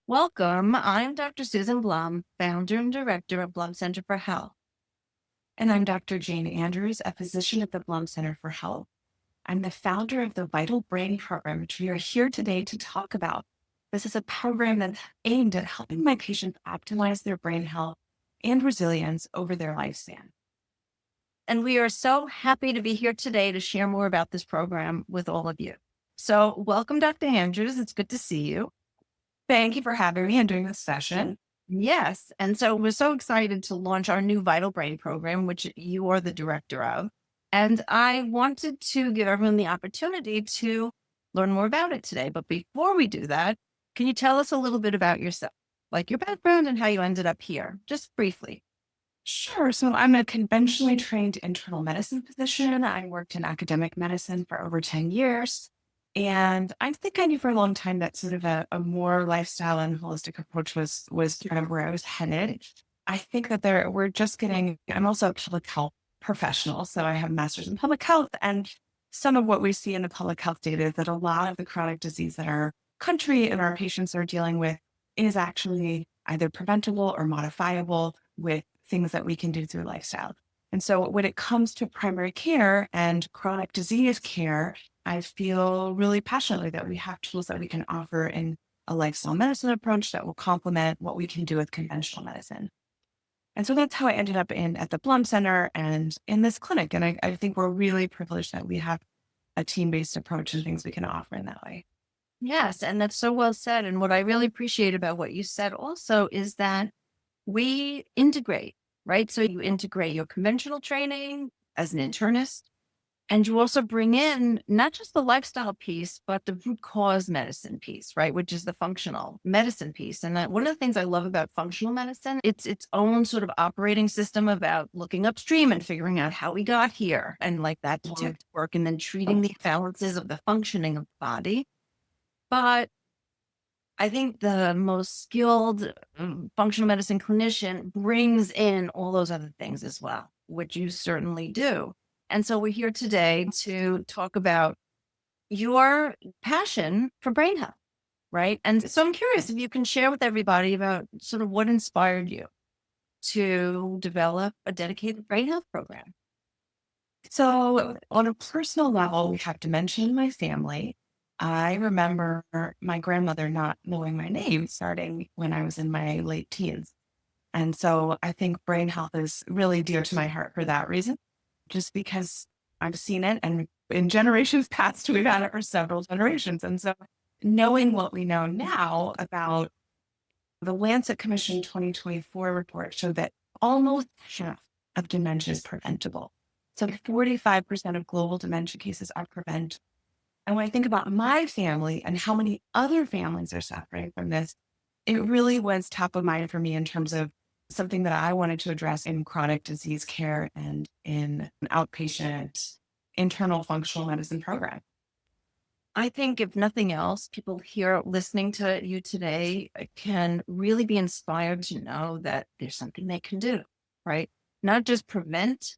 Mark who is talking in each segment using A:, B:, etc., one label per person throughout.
A: Welcome. I'm Dr. Susan Blum, founder and director of Blum Center for Health.
B: And I'm Dr. Jane Andrews, a physician at the Blum Center for Health. I'm the founder of the Vital Brain Program, which we are here today to talk about. This is a program that's aimed at helping my patients optimize their brain health and resilience over their lifespan.
A: And we are so happy to be here today to share more about this program with all of you. So, welcome, Dr. Andrews. It's good to see you.
B: Thank you for having me and doing this session.
A: Yes. And so, we're so excited to launch our new Vital Brain program, which you are the director of. And I wanted to give everyone the opportunity to learn more about it today. But before we do that, can you tell us a little bit about yourself, like your background and how you ended up here, just briefly?
B: Sure. So I'm a conventionally trained internal medicine physician. I worked in academic medicine for over 10 years. And I think I knew for a long time that sort of a more lifestyle and holistic approach was kind of where I was headed. I think that we're just getting, I'm also a public health professional. So I have a master's in public health. And some of what we see in the public health data is that a lot of the chronic disease that our country and our patients are dealing with is actually either preventable or modifiable with things that we can do through lifestyle. And so when it comes to primary care and chronic disease care, I feel really passionately that we have tools that we can offer in a lifestyle medicine approach that will complement what we can do with conventional medicine. And so that's how I ended up at the Blum Center and in this clinic. And I think we're really privileged that we have a team-based approach and things we can offer in that way.
A: Yes. And that's so well said. And what I really appreciate about what you said also is that we integrate, right? So you integrate your conventional training as an internist, and you also bring in not just the lifestyle piece, but the root cause medicine piece, right? Which is the functional medicine piece. And one of the things I love about functional medicine, it's its own sort of operating system about looking upstream and figuring out how we got here and like that detective work and then treating the imbalances of the functioning of the body. But I think the most skilled functional medicine clinician brings in all those other things as well, which you certainly do. And so we're here today to talk about your passion for brain health, right? And so I'm curious if you can share with everybody about sort of what inspired you to develop a dedicated brain health program.
B: So, on a personal level, we have dementia in my family. I remember my grandmother not knowing my name starting when I was in my late teens. And so I think brain health is really dear to my heart for that reason, just because I've seen it. And in generations past, we've had it for several generations. And so knowing what we know now about the Lancet Commission 2024 report showed that almost half of dementia is preventable. So 45% of global dementia cases are preventable. And when I think about my family and how many other families are suffering from this, it really was top of mind for me in terms of something that I wanted to address in chronic disease care and in an outpatient internal functional medicine program.
A: I think if nothing else, people here listening to you today can really be inspired to know that there's something they can do, right? Not just prevent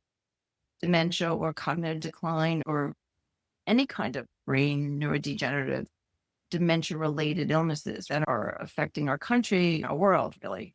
A: dementia or cognitive decline or any kind of brain neurodegenerative dementia related illnesses that are affecting our country, our world really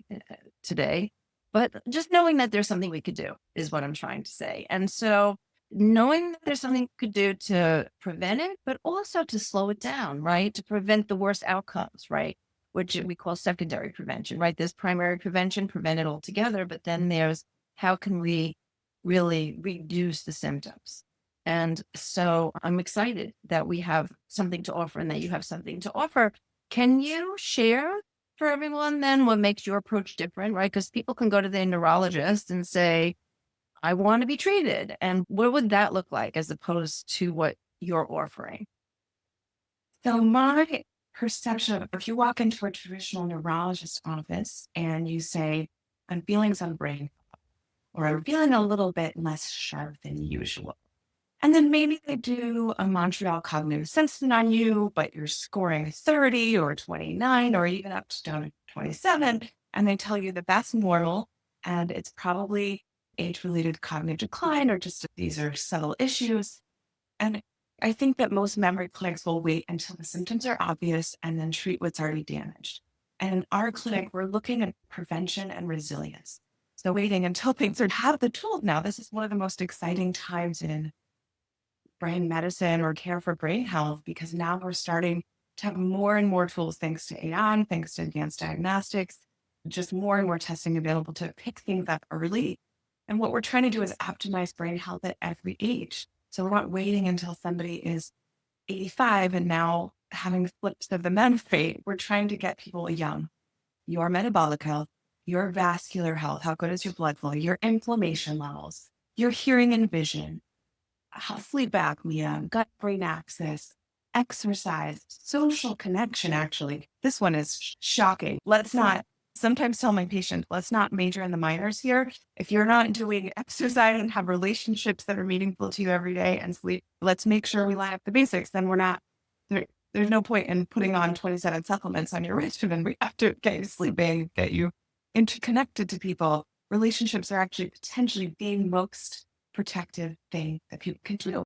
A: today. But just knowing that there's something we could do is what I'm trying to say. And so knowing that there's something we could do to prevent it, but also to slow it down, right? To prevent the worst outcomes, right? Which we call secondary prevention, right? There's primary prevention, prevent it altogether, but then there's how can we really reduce the symptoms? And so I'm excited that we have something to offer and that you have something to offer. Can you share for everyone then what makes your approach different, right? Because people can go to their neurologist and say, I want to be treated. And what would that look like as opposed to what you're offering?
B: So my perception of if you walk into a traditional neurologist office and you say, I'm feeling some brain or I'm feeling a little bit less sharp than usual. And then maybe they do a Montreal cognitive assessment on you, but you're scoring 30 or 29 or even up to down to 27. And they tell you that that's normal and it's probably age-related cognitive decline or just these are subtle issues. And I think that most memory clinics will wait until the symptoms are obvious and then treat what's already damaged. And in our clinic, we're looking at prevention and resilience. So waiting until things are have the tools now. This is one of the most exciting times in brain medicine or care for brain health because now we're starting to have more and more tools thanks to AI, thanks to advanced diagnostics, just more and more testing available to pick things up early. And what we're trying to do is optimize brain health at every age. So we're not waiting until somebody is 85 and now having flips of the menstruate. We're trying to get people young. Your metabolic health, your vascular health, how good is your blood flow, your inflammation levels, your hearing and vision, sleep apnea, gut brain axis, exercise, social connection. Actually, this one is shocking. Let's not sometimes tell my patients, let's not major in the minors here. If you're not doing exercise and have relationships that are meaningful to you every day and sleep, let's make sure we line up the basics. Then we're not there. There's no point in putting on 27 supplements on your regimen. We have to get you sleeping, get you interconnected to people. Relationships are actually potentially the most protective thing that people can do.